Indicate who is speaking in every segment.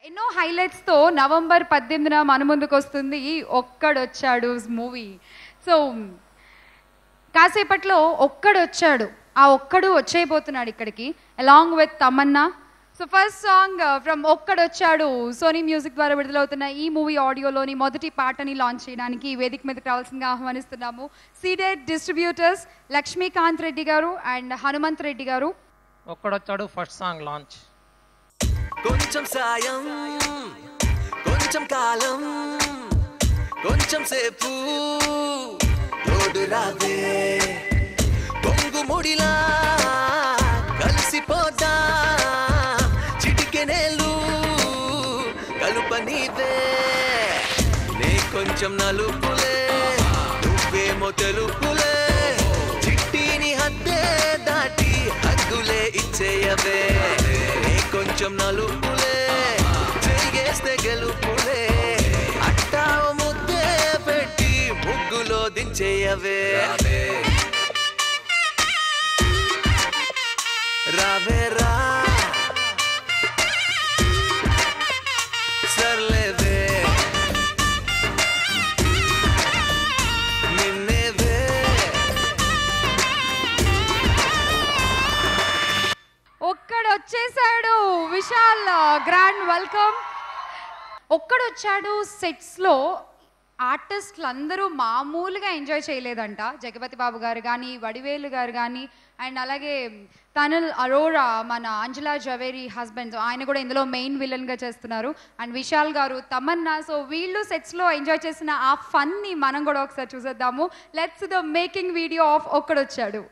Speaker 1: ఎన్నో హైలైట్స్తో నవంబర్ 18న మన ముందుకు వస్తుంది ఒక్కడొచ్చాడు మూవీ. సో కాసేపట్లో ఒక్కడొచ్చాడు, ఆ ఒక్కడు వచ్చేయబోతున్నాడు ఇక్కడికి along with Tamannaah. So first song from Okkadochadu Sony music ద్వారా విడుదలవుతున్న ఈ మూవీ ఆడియోలోని మొదటి పాటని లాంచ్ చేయడానికి ఈ వేదిక మీదకి రావాల్సిందిగా ఆహ్వానిస్తున్నాము సీడెడ్ డిస్ట్రిబ్యూటర్స్ లక్ష్మీకాంత్ రెడ్డి గారు అండ్ హనుమంత్ రెడ్డి గారు.
Speaker 2: ఒక్కడొచ్చాడు ఫస్ట్ సాంగ్ లాంచ్.
Speaker 3: కొంచెం సాయం కొంచెం కాలం కొంచెం సేపు రోడ్డు రావే పొంగు ముడిలా కలిసిపోతా చిటికెనేలు కలుపనీవే నే కొంచెం నలుపులే నువ్వేమో తెలుపులే చిట్టిని హద్దే దాటి హద్దులే ఇచ్చేయవే కొంచెం నలుపులే చెయ్యేస్తే గెలుపులే అట్టా ముద్దే పెట్టి ముగ్గులో దించేయవే రావే రా సర్లేవే నిన్నేవే
Speaker 1: ఒక్కడొచ్చేసాడు విశాల్, గ్రాండ్ వెల్కమ్. ఒక్కడొచ్చాడు సెట్స్లో ఆర్టిస్టులు అందరూ మామూలుగా ఎంజాయ్ చేయలేదంట. జగపతి బాబు గారు కానీ, వడివేలు గారు కానీ, అండ్ అలాగే తనల్ అరోరా మన అంజలా జవేరి హస్బెండ్, ఆయన కూడా ఇందులో మెయిన్ విలన్గా చేస్తున్నారు. అండ్ విశాల్ గారు, తమన్నా. సో వీళ్ళు సెట్స్లో ఎంజాయ్ చేసిన ఆ ఫన్ని మనం కూడా ఒకసారి చూసేద్దాము. Let's the making video of Okkadochadu.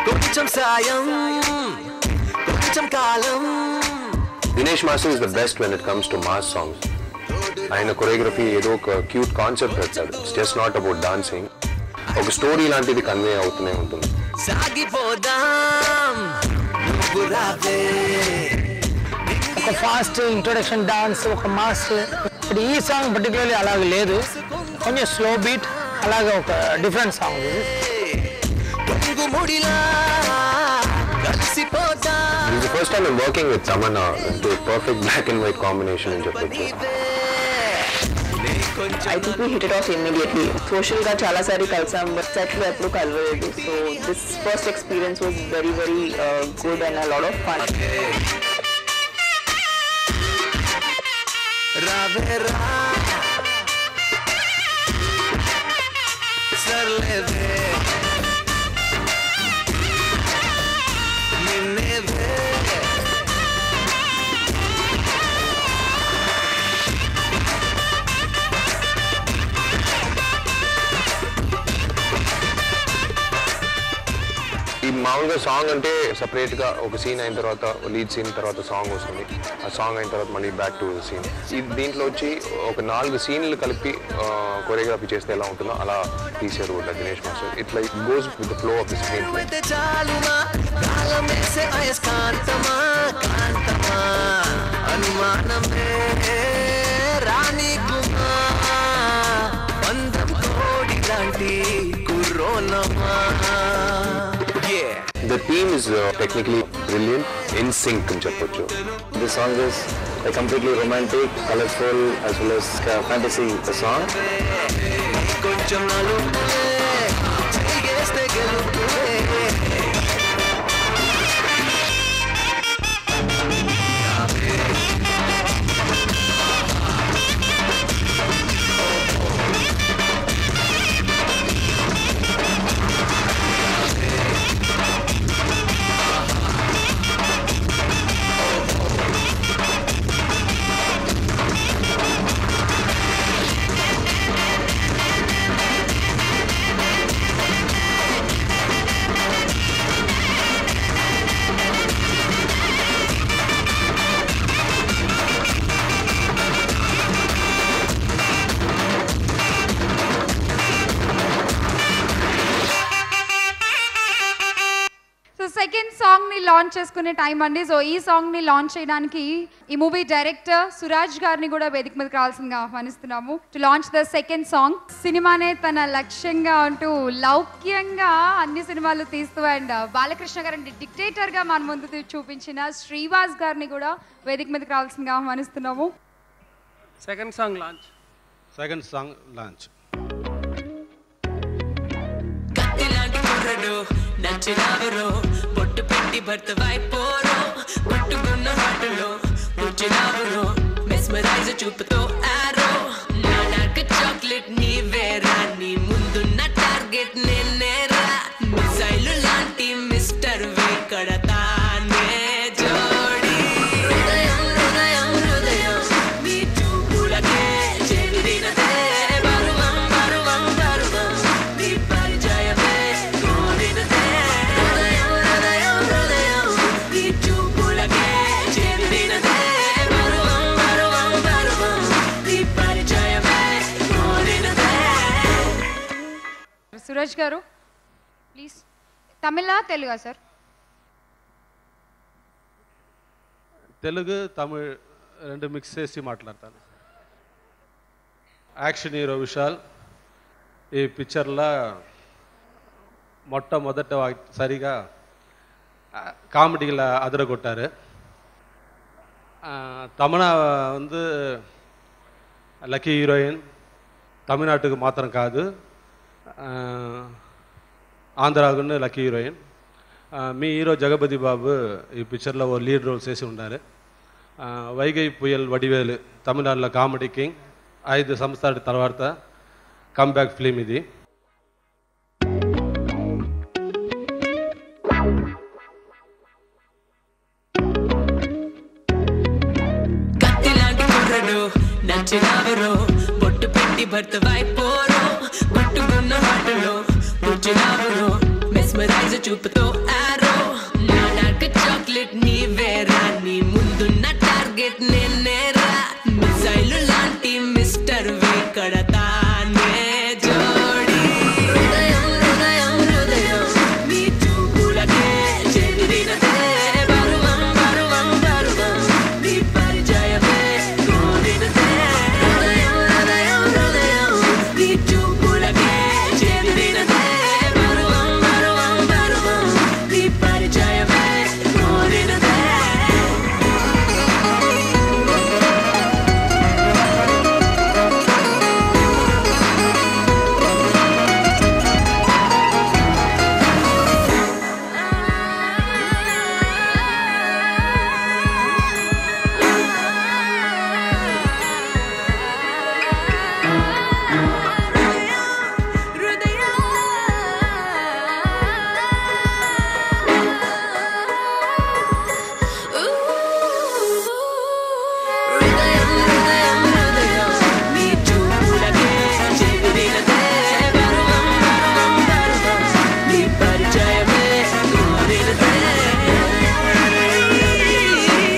Speaker 3: కొంచెం సాయం కొంచెం కాలం.
Speaker 4: Dinesh Master is the best when it comes to mass songs. ఆయన కొరియోగ్రఫీ ఏదో ఒక క్యూట్ కాన్సెప్ట్ పెడతాడు. It's just not about dancing. ఒక స్టోరీ లాంటిది కన్వే అవుతూనే ఉంటుంది.
Speaker 3: సాగిపోదాం నువ్వు రావే
Speaker 2: ఒక ఫాస్ట్ ఇంట్రొడక్షన్ డాన్స్, ఒక మాస్. ఇప్పుడు ఈ సాంగ్ పర్టికులర్లీ అలాగే లేదు, కొంచెం స్లో బీట్, అలాగే ఒక different song.
Speaker 4: This is the first time I'm working with Tamanna. The perfect black and white combination in చెప్పొచ్చు.
Speaker 5: I think we hit it off immediately. Social గా చాలా సారి కలిసాం, set లో ఎప్పుడు కలవలేదు. So this first experience was very good and a lot of fun.
Speaker 3: రావే రా సర్లేవే నిన్నేవే
Speaker 4: ఈ మామూలుగా సాంగ్ అంటే సపరేట్ గా ఒక సీన్ అయిన తర్వాత లీడ్ సీన్ తర్వాత సాంగ్ వస్తుంది. ఆ సాంగ్ అయిన తర్వాత మళ్ళీ బ్యాక్ టు సీన్. దీంట్లో వచ్చి ఒక 4 సీన్లు కలిపి కొరియోగ్రఫీ చేస్తే ఎలా ఉంటుందో అలా తీసారు Dinesh master. It like goes with the flow of the screenplay.
Speaker 3: Rani Kumar బంధం కోడి లాంటి కుర్రోలమా.
Speaker 4: The theme is technically brilliant, in sync in చెప్పొచ్చు.
Speaker 6: This song is a completely romantic, colorful as well as fantasy song.
Speaker 3: కొంచెం నలుపులే చెయ్యేస్తే గెలుపులే
Speaker 1: launch చేసుకునే time అండి. So ఈ సాంగ్ని launch చేయడానికి ఈ మూవీ డైరెక్టర్ సురాజ్ గారిని కూడా వేదిక మీదకి రావాల్సిందిగా ఆహ్వానిస్తున్నాము to launch the second song. సినిమానే తన లక్ష్యంగా అంటూ లౌక్యంగా అన్ని సినిమాలు తీస్తూ అండ్ బాలకృష్ణ గారిని డిక్టేటర్గా మన ముందు చూపించిన శ్రీవాస్ గారిని కూడా వేదిక మీదకి రావాల్సిందిగా ఆహ్వానిస్తున్నాము.
Speaker 7: Second song launch.
Speaker 3: నచ్చినావరో బొట్టు పెట్టి భర్త వైపోరో పట్టుకున్న హాటలో కూర్చున్నావరో మెస్మరైజ్ చూపుతో ఆరో నా డార్క్ చాక్లెట్ నీవేరా నీ ముందున్న టార్గెట్ నేనేరా మిసైలు లాంటి మిస్టర్ వే కడతానే జోడి హృదయం హృదయం హృదయం నీ చూపులకే చెందినదే బరువం బరువం బరువం నీ పరిచయమే కోరినదే హృదయం హృదయం హృదయం నీ చూపులకే చెందినదే బరువం బరువం బరువం నీ పరిచయమే కోరినదే.
Speaker 1: సురేష్ గారు ప్లీజ్. తమిళ తెలుగా సార్?
Speaker 7: తెలుగు తమిళ్ రెండు మిక్స్ చేసి మాట్లాడతాను. యాక్షన్ హీరో విశాల్ ఈ పిక్చర్లో మొట్టమొదటిసారిగా காமெடியில் அதிரகொட்டார். தமனா வந்து లక్కీ హీరోయిన్, తమిళనాటుకు మాత్రం కాదు ఆంధ్రాకున్న లక్కీ హీరోయిన్. మీ హీరో జగపతి బాబు ఈ పిక్చర్లో ఓ లీడ్ రోల్ చేసి ఉన్నారు. వైగై పుయల్ వడివేలు తమిళనాడులో కామెడీ కింగ్. 5 సంవత్సరాల తర్వాత కమ్బ్యాక్ ఫిలిం ఇది.
Speaker 3: నచ్చినావరో బొట్టు పెట్టి భర్త వైపోరో పట్టుకున్న హాటలో కూర్చున్నావరో మెస్మరైజ్ చూపుతో ఆరో నా డార్క్ చాక్లెట్ నీవేరా నీ ముందున్న టార్గెట్ నేనేరా మిసైలు లాంటి మిస్టర్ వే కడతానే జోడి హృదయం హృదయం హృదయం నీ చూపులకే చెందినదే బరువం బరువం బరువం నీ పరిచయమే కోరినదే హృదయం హృదయం హృదయం నీ చూపులకే చెందినదే బరువం బరువం బరువం నీ పరిచయమే కోరినదే. హృదయం హృదయం హృదయం నీ చూపులకే చెందినదే బరువం బరువం బరువం నీ పరిచయమే కోరినదే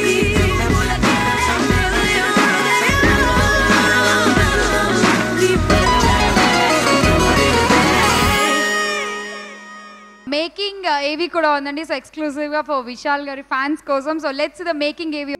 Speaker 3: నీ చూపులకే హృదయం హృదయం బరువం బరువం నీ పరిచయమే కోరినదే.
Speaker 1: మేకింగ్ ఏవి కూడా ఉందండి. సో ఎక్స్క్లూజివ్గా ఫర్ విశాల్ గారి ఫ్యాన్స్ కోసం. So let's the making AV.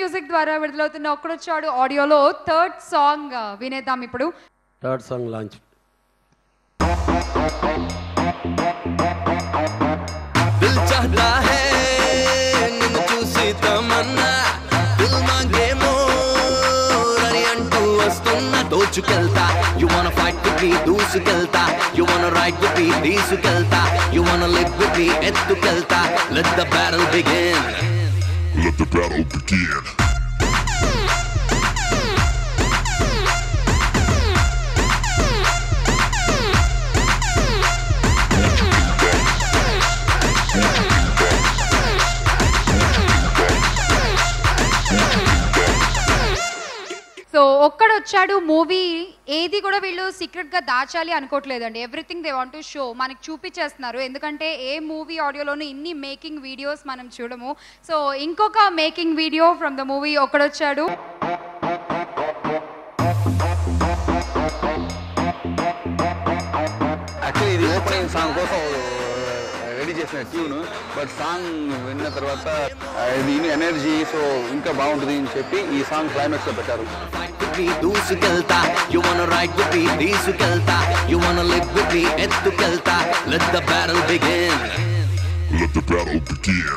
Speaker 1: Music ద్వారా విడుదలవుతున్న ఒక్కడొచ్చాడు ఆడియోలో థర్డ్ సాంగ్ వినేద్దాం ఇప్పుడు.
Speaker 8: Third song launch.
Speaker 3: దిల్ చాహతా హై నిన్ను చూసి తమన్నా దిల్ మాంగే మోర్ అని అంటూ వస్తున్నా దోచుకెళ్తా. You wanna fight with me దూసుకెళ్తా. You wanna ride with me తీసుకెళ్తా. You wanna live with me ఎత్తుకెళ్తా. Let the battle begin.
Speaker 9: Let the battle begin.
Speaker 1: So Okkadochadu movie ఏది కూడా వీళ్ళు సీక్రెట్గా దాచాలి అనుకోవట్లేదండి. Everything they want to show మనకి చూపించేస్తున్నారు. ఎందుకంటే ఏ మూవీ ఆడియోలోనూ ఇన్ని మేకింగ్ వీడియోస్ మనం చూడము. సో ఇంకొక making video from the movie ఒక్కడొచ్చాడు.
Speaker 10: Actually ఇది ఓపెనింగ్ సాంగ్ కోసం రెడీ చేసిన ట్యూన్, బట్ సాంగ్ విన్న తర్వాత ఇది ఎనర్జీ సో ఇంకా బాగుంటుంది అని చెప్పి ఈ సాంగ్ క్లైమాక్స్ లో పెట్టారు.
Speaker 3: దూసుకెళ్తా. You wanna ride with me తీసుకెళ్తా. You wanna live with me ఎత్తుకెళ్తా. Let the battle begin.
Speaker 9: Let the battle begin.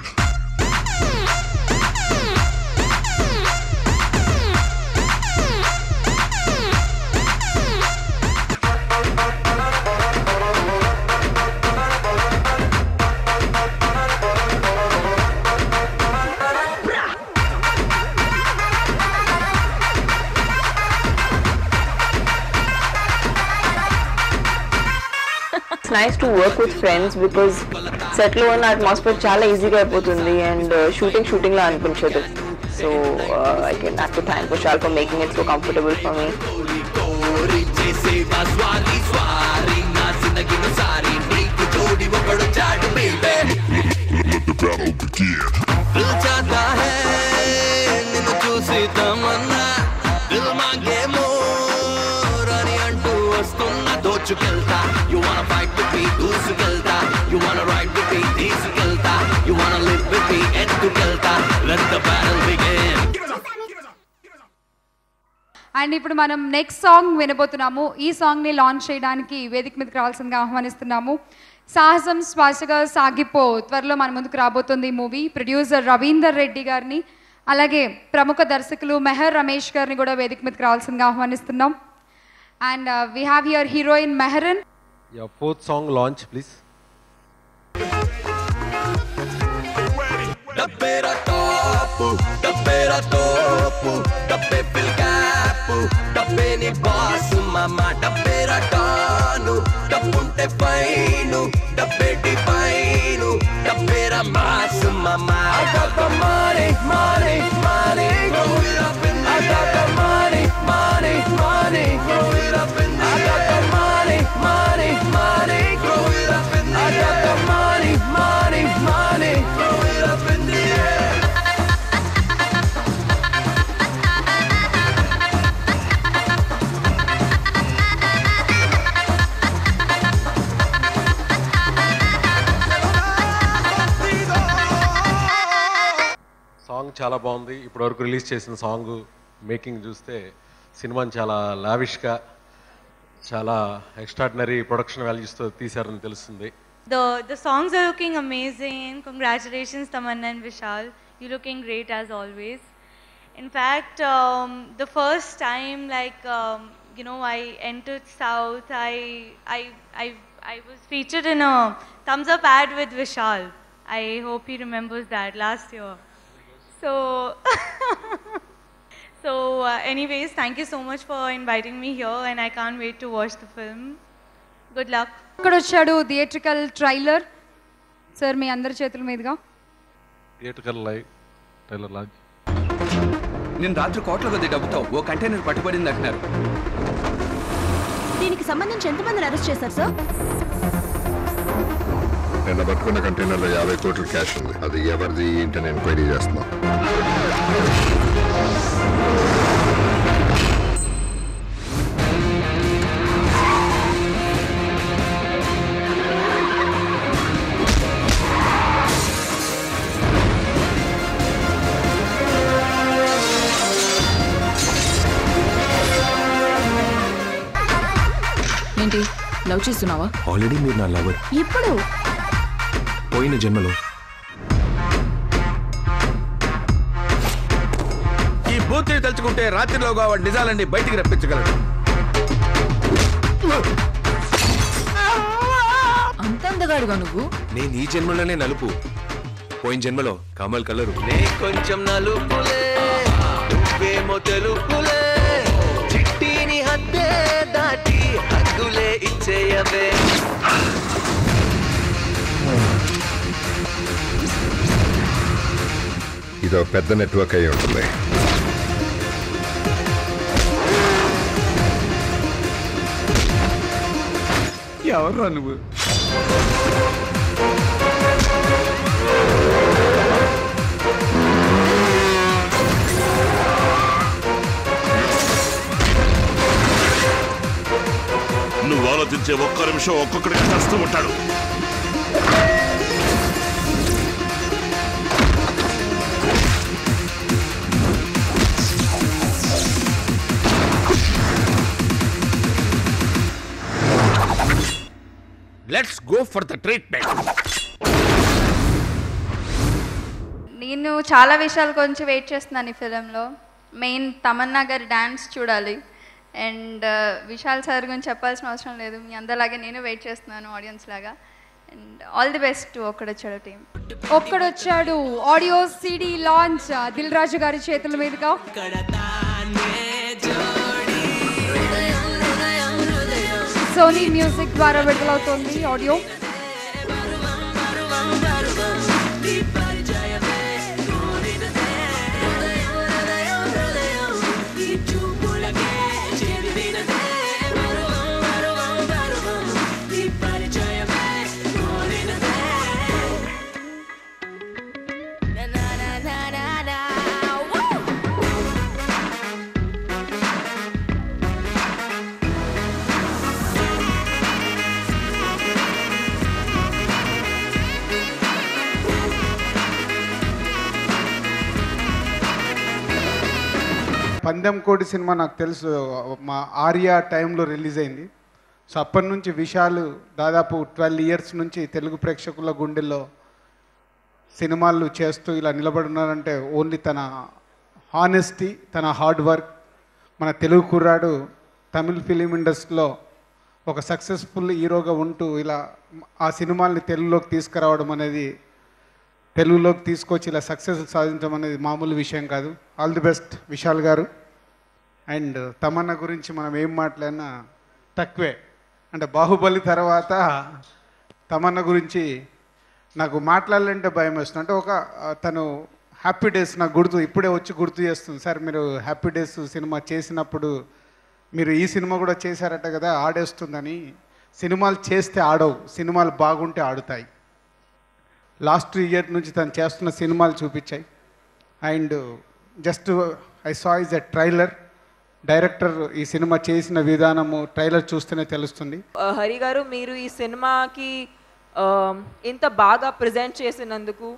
Speaker 5: It's nice to work with friends because set lo ఉన్న atmosphere చాలా ఈజీగా అయిపోతుంది and shooting లా అనిపించదు. So I can have to thank Vishal for making it so comfortable for me.
Speaker 9: Let the battle begin.
Speaker 3: दिल चाहता है నిన్ను చూసి తమన్నా దిల్ మాంగే మోర్ అని అంటూ వస్తున్నా దోచుకెళ్తా. You wanna fight with me దూసుకెళ్తా. You wanna ride with me తీసుకెళ్తా. You wanna live with me ఎత్తుకెళ్తా. Let the battle begin.
Speaker 1: And ఇప్పుడు మనం నెక్స్ట్ సాంగ్ వినబోతున్నాము. ఈ సాంగ్ని లాంచ్ చేయడానికి వేదిక మీదకి రావాల్సిందిగా ఆహ్వానిస్తున్నాము. సాహసం శ్వాసగా సాగిపో త్వరలో మన ముందుకు రాబోతుంది ఈ మూవీ. ప్రొడ్యూసర్ రవీందర్ రెడ్డి గారిని అలాగే ప్రముఖ దర్శకులు మెహర్ రమేష్ గారిని కూడా వేదిక మీదకి రావాల్సిందిగా ఆహ్వానిస్తున్నాం. And we have here heroine Mehreen.
Speaker 7: Your fourth song launch, please.
Speaker 3: డబ్బేరా టాపు డబ్బేరా తోపు డబ్బే ఫిల్ క్యాప్ డబ్బే నీ బాస్ మామ డబ్బేరా టాను డబ్బుంటే ఫైను డబ్బే డిఫైను డబ్బేరా మాస్ మామ I got the money money money grow it up in the air I got the money money money grow it up in the air I got the money money money grow it up in the air I got the money money money grow it up in the air
Speaker 7: song చాలా బాగుంది. ఇప్పటివరకు release చేసిన song making చూస్తే సినిమాని చాలా లావిష్గా చాలా extraordinary production వాల్యూస్తో తీశారని తెలుస్తుంది.
Speaker 11: The songs are looking amazing. Congratulations, Tamanna and Vishal. You're looking great as always. In fact, the first time, I entered South, I was featured in a thumbs up ad with Vishal. I hope he remembers that last year. So, anyways, thank you so much for inviting me here, and I can't wait to watch the film. Good luck.
Speaker 1: ఇక్కడ వచ్చాడు theatrical trailer. Sir మీ అందరి చేతుల మీదుగా
Speaker 7: theatrical trailer launch.
Speaker 12: నేను రాత్రి కోట్ల కొద్ది డబ్బుతో ఓ కంటైనర్ పట్టుబడింది అంటున్నారు.
Speaker 13: దీనికి సంబంధించి ఎంతమందిని అరెస్ట్ చేశారు సార్?
Speaker 9: నిన్న పట్టుకున్న కంటైనర్లో 50 కోట్ల క్యాష్ ఉంది. అది ఎవరిది ఏంటని ఎంక్వైరీ చేస్తున్నాం.
Speaker 8: లవ్ చేస్తున్నావా?
Speaker 14: ఆల్రెడీ మీరు నా లవర్.
Speaker 8: ఇప్పుడు
Speaker 14: పోయిన జన్మలో.
Speaker 10: ఈ బూతిని తలుచుకుంటే రాత్రిలోగా వాడి నిజాలన్నీ బయటికి రప్పించగలడు.
Speaker 8: అంత అందగాడుగా నువ్వు.
Speaker 14: నేను ఈ జన్మలోనే నలుపు, పోయిన జన్మలో కమల్ కలరు.
Speaker 3: నే కొంచెం నలుపులే నువ్వేమో తెలుపులే, చిట్టిని హద్దే దాటి హద్దులే ఇచ్చేయవే.
Speaker 9: ఇదో పెద్ద నెట్వర్క్ అయి ఉంటుంది.
Speaker 10: ఎవర్రా నువ్వు?
Speaker 15: నువ్వు ఆలోచించే ఒక్క నిమిషం ఒక్కొక్కడికి చేస్తూ ఉంటాడు.
Speaker 10: Let's go for the treatment.
Speaker 11: నేను చాలా విషయాల గురించి వెయిట్ చేస్తున్నాను ఈ ఫిలింలో. మెయిన్ తమన్నా గారి డ్యాన్స్ చూడాలి. అండ్ విశాల్ సార్ గురించి చెప్పాల్సిన అవసరం లేదు, మీ అందరిలాగే నేను వెయిట్ చేస్తున్నాను ఆడియన్స్ లాగా. And all the best to Okkadochadu team.
Speaker 1: Okkadochadu audio CD launch Dil Raju గారి చేతుల మీదుగా. సోనీ మ్యూజిక్ ద్వారా విడుదలవుతోంది ఆడియో.
Speaker 16: పందెం కోడి సినిమా నాకు తెలుసు, మా ఆర్యా టైంలో రిలీజ్ అయింది. సో అప్పటి నుంచి విశాల్ దాదాపు 12 ఇయర్స్ నుంచి తెలుగు ప్రేక్షకుల గుండెల్లో సినిమాలు చేస్తూ ఇలా నిలబడున్నారంటే ఓన్లీ తన హానెస్టీ, తన హార్డ్ వర్క్. మన తెలుగు కుర్రాడు తమిళ్ ఫిలిం ఇండస్ట్రీలో ఒక సక్సెస్ఫుల్ హీరోగా ఉంటూ ఇలా ఆ సినిమాల్ని తెలుగులోకి తీసుకురావడం అనేది, తెలుగులోకి తీసుకొచ్చి ఇలా సక్సెస్ సాధించడం అనేది మామూలు విషయం కాదు. ఆల్ ది బెస్ట్ విశాల్ గారు. అండ్ తమన్నా గురించి మనం ఏం మాట్లాడినా తక్కువే. అంటే బాహుబలి తర్వాత తమన్నా గురించి నాకు మాట్లాడాలంటే భయం వేస్తుంది. అంటే ఒక తను హ్యాపీ డేస్ నాకు ఇప్పుడే వచ్చి గుర్తు చేస్తుంది. సార్ మీరు హ్యాపీ డేస్ సినిమా చేసినప్పుడు మీరు ఈ సినిమా కూడా చేశారట కదా, ఆడేస్తుందని. సినిమాలు చేస్తే ఆడవు, సినిమాలు బాగుంటే ఆడుతాయి. లాస్ట్ ఇయర్ నుంచి తను చేస్తున్న సినిమాలు చూపించాయి. And just I saw is a trailer. Director ఈ సినిమా చేసిన విధానము ట్రైలర్ చూస్తేనే తెలుస్తుంది.
Speaker 5: హరి గారు, మీరు ఈ సినిమాకి ఇంత బాగా ప్రజెంట్ చేసినందుకు,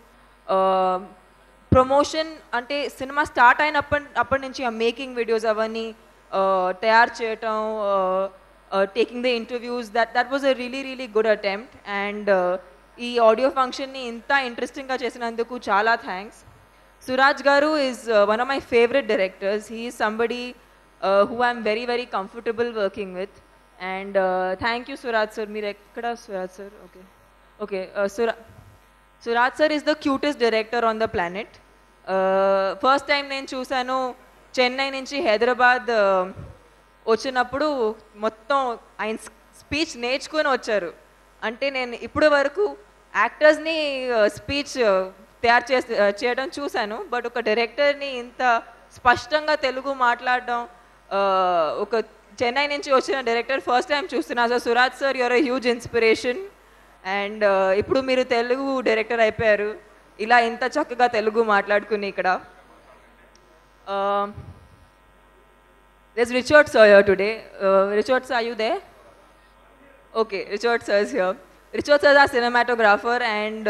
Speaker 5: ప్రమోషన్ అంటే సినిమా స్టార్ట్ అయినప్పటి నుంచి ఆ మేకింగ్ వీడియోస్ అవన్నీ తయారు చేయటం, taking the interviews, that was a really good attempt. And ఈ ఆడియో ఫంక్షన్ని ఇంత ఇంట్రెస్టింగ్గా చేసినందుకు చాలా థ్యాంక్స్. సురాజ్ గారు is one of my favourite directors. He is somebody who I'm very comfortable working with. And thank you Suraj sir. Meer ekkada Suraj sir? Okay. Suraj sir is the cutest director on the planet. First time నేను చూసాను చెన్నై నుంచి హైదరాబాద్ వచ్చినప్పుడు మొత్తం ఆయన speech నేర్చుకొని వచ్చారు. అంటే నేను ఇప్పటి వరకు యాక్టర్స్ని స్పీచ్ తయారు చేయడం చూశాను, బట్ ఒక డైరెక్టర్ని ఇంత స్పష్టంగా తెలుగు మాట్లాడడం, ఒక చెన్నై నుంచి వచ్చిన డైరెక్టర్ ఫస్ట్ టైం చూస్తున్నా. So Suraj sir, you are a huge inspiration. And ఇప్పుడు మీరు తెలుగు డైరెక్టర్ అయిపోయారు, ఇలా ఇంత చక్కగా తెలుగు మాట్లాడుకుని ఇక్కడ. there's Richard sir here today. Richard sir, are you there? Okay, Richard sir is here. Richard sir is our cinematographer, and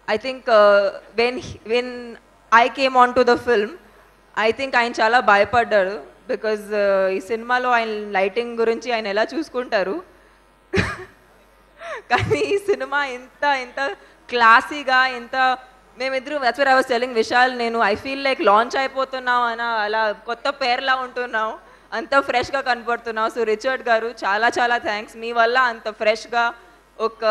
Speaker 5: I think when I came onto the film, I think ఆయన చాలా భయపడ్డారు. Because ఈ సినిమాలో ఆయన lighting గురించి ఆయన ఎలా చూసుకుంటారు.
Speaker 17: కానీ ఈ సినిమా ఎంత క్లాసీగా మేమిద్దరు that's what I was telling Vishal, నేను ఐ ఫీల్ లైక్ లాంచ్ అయిపోతున్నాం అలా కొత్త పేర్లా ఉంటున్నాం, అంత ఫ్రెష్గా కనపడుతున్నాం. సో రిచర్డ్ గారు చాలా చాలా థ్యాంక్స్, మీ వల్ల అంత ఫ్రెష్గా ఒక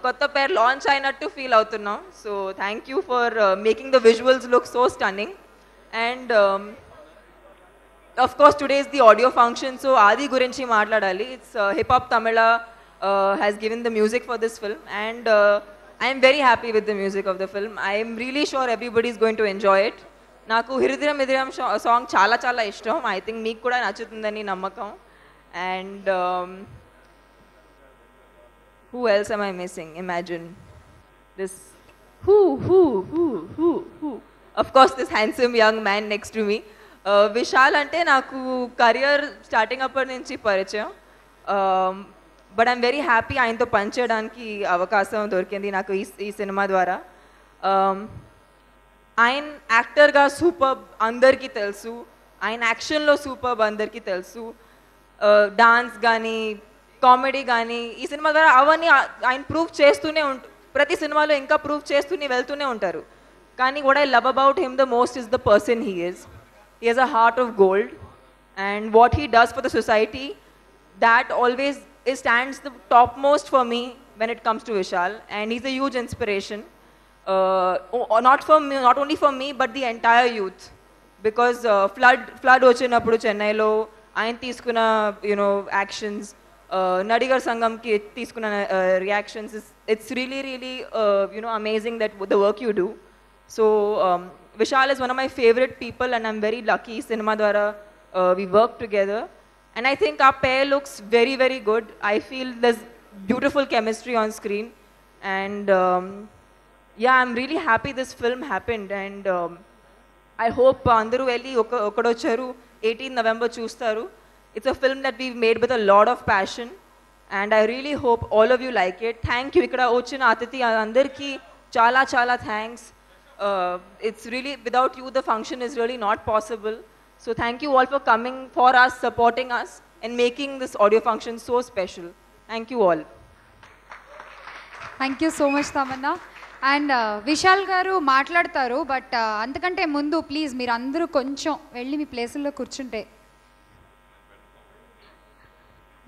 Speaker 17: కొత్త పేరు లాంచ్ అయినట్టు ఫీల్ అవుతున్నాం. So thank you for making the visuals look so stunning. And of course today is the audio function, so Adi gurinchi maatladali. It's Hip Hop Tamila has given the music for this film, and I am very happy with the music of the film. I am really sure everybody is going to enjoy it. Naku Hiridiram Idiram song chala chala ishtam. I think meeku kuda nachutundani nammakam. And who else am I missing? Imagine this who of course this handsome young man next to me. Vishal అంటే నాకు career starting అప్పటి నుంచి పరిచయం, but I'm very happy ఆయనతో పనిచేయడానికి అవకాశం దొరికింది నాకు ఈ సినిమా ద్వారా. ఆయన యాక్టర్గా సూపర్బ్ అందరికీ తెలుసు, ఆయన యాక్షన్లో సూపర్బ్ అందరికీ తెలుసు, డాన్స్ కానీ కామెడీ కానీ ఈ సినిమా ద్వారా అవన్నీ ఆయన ప్రూవ్ చేస్తూనే ప్రతి సినిమాలో ఇంకా ప్రూవ్ చేస్తూనే వెళ్తూనే ఉంటారు. కానీ what I love about him the most is the person he is. He has a heart of gold, and what he does for the society, that always stands the topmost for me when it comes to Vishal, and he's a huge inspiration, not only for me but the entire youth, because flood vachinappudu Chennai lo ayan teeskuna actions, Nadigar Sangam ki teeskuna reactions, it's really amazing that the work you do. So Vishal is one of my favorite people, and I'm very lucky cinema dwara we work together, and I think our pair looks very very good. I feel there's beautiful chemistry on screen, and yeah, I'm really happy this film happened, and I hope andaru velli okadocharu 18 November chustaru. It's a film that we've made with a lot of passion, and I really hope all of you like it. Thank you ikkada ochina atiti andarki chala chala thanks. It's really, without you the function is really not possible, so thank you all for coming, for us, supporting us, and making this audio function so special. Thank you all.
Speaker 1: Thank you so much Tamanna. And Vishal గారు మాట్లాడతారు, but అంతకంటే ముందు please మీరు అందరూ కొంచెం వెళ్ళి మీ ప్లేసుల్లో కూర్చుంటే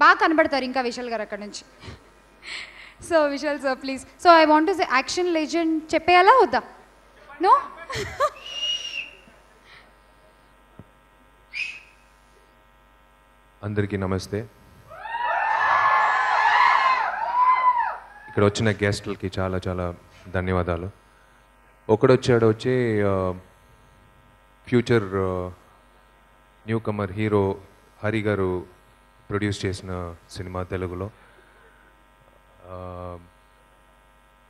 Speaker 1: బాగా కనబడతారు ఇంకా విశాల్ గారు అక్కడ నుంచి. So Vishal sir please. So I want to say action legend చెప్పేయాలా వద్దా? No?
Speaker 14: అందరికీ నమస్తే. ఇక్కడ వచ్చిన గెస్టులకి చాలా చాలా ధన్యవాదాలు. వచ్చి future new comer hero Hari garu produce చేసిన సినిమా తెలుగులో.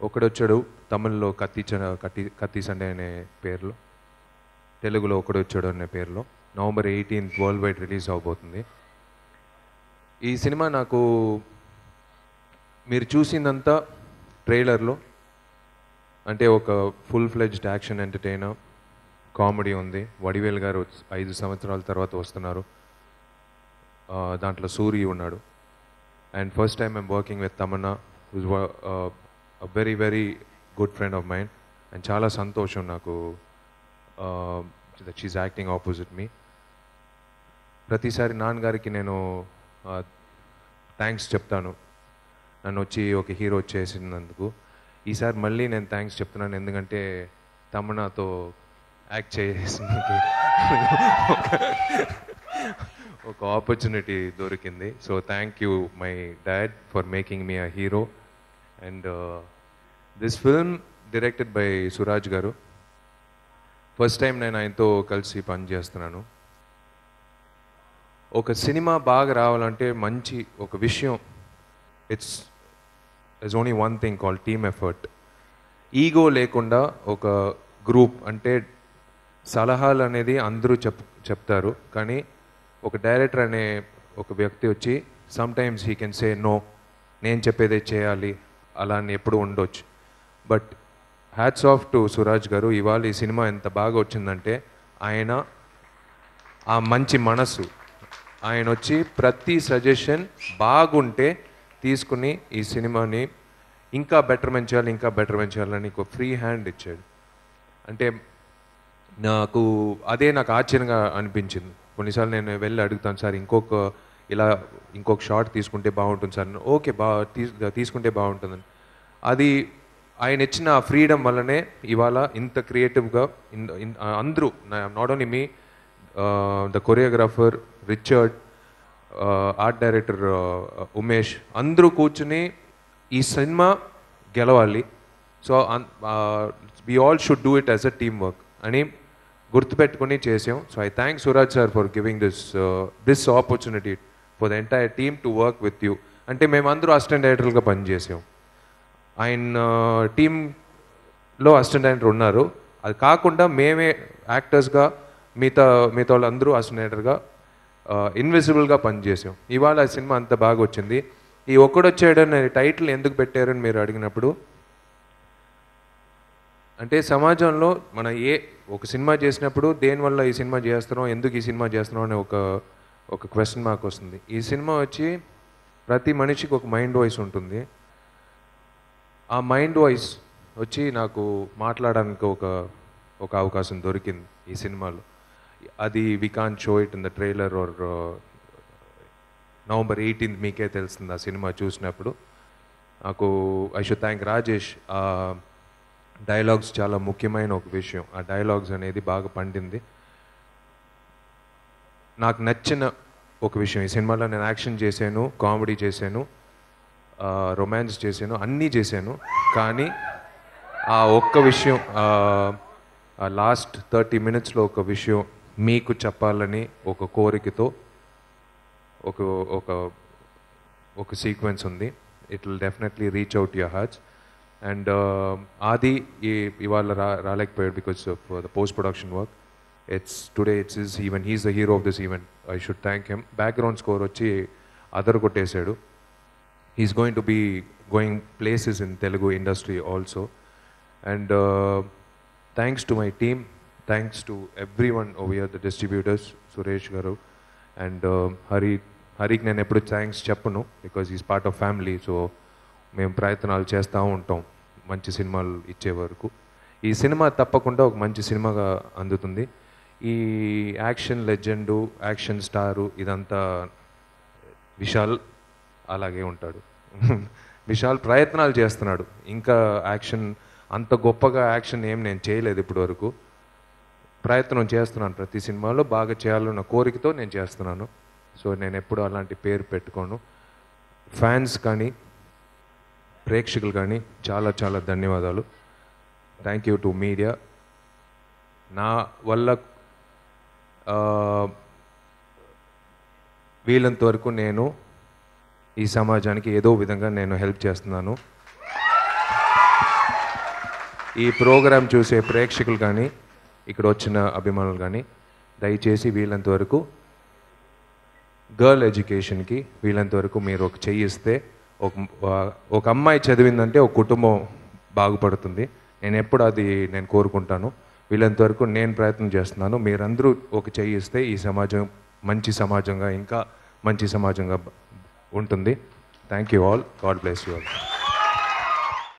Speaker 14: ఒకడొచ్చాడు తమిళ్లో కత్తి సండే అనే పేరులో, తెలుగులో ఒకడొచ్చాడు అనే పేరులో. November 18th world wide release అవబోతుంది. ఈ సినిమా నాకు మీరు చూసిందంతా ట్రైలర్లో, అంటే ఒక full fledged action entertainer, comedy ఉంది. వడివేల్ గారు 5 సంవత్సరాల తర్వాత వస్తున్నారు, దాంట్లో సూరి ఉన్నాడు. And first time I'm working with Tamannaah, who's a very very good friend of mine, and చాలా సంతోషం నాకు that she's acting opposite me. ప్రతిసారి నాన్నగారికి నేను థ్యాంక్స్ చెప్తాను నన్ను వచ్చి ఒక హీరో చేసినందుకు. ఈసారి మళ్ళీ నేను థ్యాంక్స్ చెప్తున్నాను, ఎందుకంటే తమన్నాతో యాక్ట్ చేసినందుకు ఒక ఆపర్చునిటీ దొరికింది. So thank you my dad for making me a hero. And this film directed by Suraj garu. First time నేను ఆయనతో కలిసి పనిచేస్తున్నాను. ఒక సినిమా బాగా రావాలంటే మంచి ఒక విషయం, it's only one thing called team effort. Ego లేకుండా ఒక గ్రూప్, అంటే సలహాలు అనేది అందరూ చెప్తారు, కానీ ఒక డైరెక్టర్ అనే ఒక వ్యక్తి వచ్చి sometimes he can say no, నేను చెప్పేదే చేయాలి, అలా అని ఎప్పుడు ఉండొచ్చు. But hats off to Suraj garu. ఇవాళ ఈ సినిమా ఎంత బాగా వచ్చిందంటే ఆయన ఆ మంచి మనసు, ఆయన వచ్చి ప్రతి సజెషన్ బాగుంటే తీసుకుని ఈ సినిమాని ఇంకా బెటర్మెంట్ చేయాలని ఒక ఫ్రీ హ్యాండ్ ఇచ్చాడు. అంటే నాకు ఆశ్చర్యంగా అనిపించింది. కొన్నిసార్లు నేను వెళ్ళి అడుగుతాను, సార్ ఇంకొక షాట్ తీసుకుంటే బాగుంటుంది సార్. ఓకే, తీసుకుంటే బాగుంటుందని. అది ఆయన ఇచ్చిన ఫ్రీడమ్ వల్లనే ఇవాళ ఇంత క్రియేటివ్గా అందరూ, not only me, the choreographer Richard, art director Umesh, అందరూ కూర్చుని ఈ సినిమా గెలవాలి, so we all should do it as a team work అని గుర్తుపెట్టుకుని చేసాం. So I thank Suraj sir for giving this opportunity for the entire team to work with you. అంటే మేమందరూ అసిస్టెంట్ డైరెక్టర్గా పనిచేసాం. ఆయన టీంలో అసిస్టెంట్ డైరెక్టర్ ఉన్నారు, అది కాకుండా మేమే యాక్టర్స్గా మిగతా వాళ్ళందరూ అసిస్టెంట్ డైరెక్టర్గా ఇన్విజిబుల్గా పనిచేసాం. ఇవాళ ఆ సినిమా అంత బాగా వచ్చింది. ఈ ఒక్కడొచ్చాడని టైటిల్ ఎందుకు పెట్టారని మీరు అడిగినప్పుడు, అంటే సమాజంలో మన ఒక సినిమా చేసినప్పుడు దేనివల్ల ఈ సినిమా చేస్తున్నాం, ఎందుకు ఈ సినిమా చేస్తున్నాం అనే ఒక క్వశ్చన్ మార్క్ వస్తుంది. ఈ సినిమా వచ్చి ప్రతి మనిషికి ఒక మైండ్ వాయిస్ ఉంటుంది. ఆ మైండ్ వాయిస్ వచ్చి నాకు మాట్లాడడానికి ఒక అవకాశం దొరికింది ఈ సినిమాలో. అది we can't show it in the trailer or November 18th మీకే తెలుస్తుంది ఆ సినిమా చూసినప్పుడు. నాకు I should thank Rajesh. Dialogues చాలా ముఖ్యమైన ఒక విషయం. ఆ డైలాగ్స్ అనేది బాగా పండింది. నాకు నచ్చిన ఒక విషయం, ఈ సినిమాలో నేను యాక్షన్ చేశాను, కామెడీ చేశాను, రొమాన్స్ చేశాను, అన్నీ చేశాను. కానీ ఆ ఒక్క విషయం, ఆ లాస్ట్ 30 minutesలో ఒక విషయం మీకు చెప్పాలని ఒక కోరికతో ఒక సీక్వెన్స్ ఉంది. It will definitely reach out your hearts. And Aadi ఇవాళ రాలేకపోయాడు because of the post production work. Today it's his event, he's the hero of this event. I should thank him. Background score వచ్చి అదర్ కొట్టేశాడు. He's going to be going places in Telugu industry also. And thanks to my team, thanks to everyone over here, the distributors, Suresh garu and హరికి నేను ఎప్పుడు thanks చెప్పను because is part of family. So మేము ప్రయత్నాలు చేస్తూ ఉంటాం మంచి సినిమాలు ఇచ్చే వరకు. ఈ సినిమా తప్పకుండా ఒక మంచి సినిమాగా అందుతుంది. ఈ యాక్షన్ లెజెండు, యాక్షన్ స్టారు ఇదంతా విశాల్ అలాగే ఉంటాడు. విశాల్ ప్రయత్నాలు చేస్తున్నాడు. ఇంకా యాక్షన్ అంత గొప్పగా యాక్షన్ ఏం నేను చేయలేదు ఇప్పటి వరకు. ప్రయత్నం చేస్తున్నాను, ప్రతి సినిమాలో బాగా చేయాలన్న కోరికతో నేను చేస్తున్నాను. సో నేను ఎప్పుడు అలాంటి పేరు పెట్టుకోను. ఫ్యాన్స్ కానీ ప్రేక్షకులు కానీ చాలా చాలా ధన్యవాదాలు. Thank you to media. నా వల్ల వీలంత వరకు నేను ఈ సమాజానికి ఏదో విధంగా నేను హెల్ప్ చేస్తున్నాను. ఈ ప్రోగ్రాం చూసే ప్రేక్షకులు కానీ ఇక్కడ వచ్చిన అభిమానులు కానీ దయచేసి వీలంత వరకు గర్ల్ ఎడ్యుకేషన్కి వీలంత వరకు మీరు ఒక చెయ్యిస్తే ఒక అమ్మాయి చదివిందంటే ఒక కుటుంబం బాగుపడుతుంది. నేను ఎప్పుడు నేను కోరుకుంటాను. వీళ్ళంత వరకు నేను ప్రయత్నం చేస్తున్నాను. మీరందరూ ఒక చెయ్యిస్తే ఈ సమాజం మంచి సమాజంగా, ఇంకా మంచి సమాజంగా ఉంటుంది. Thank you all. God bless you all.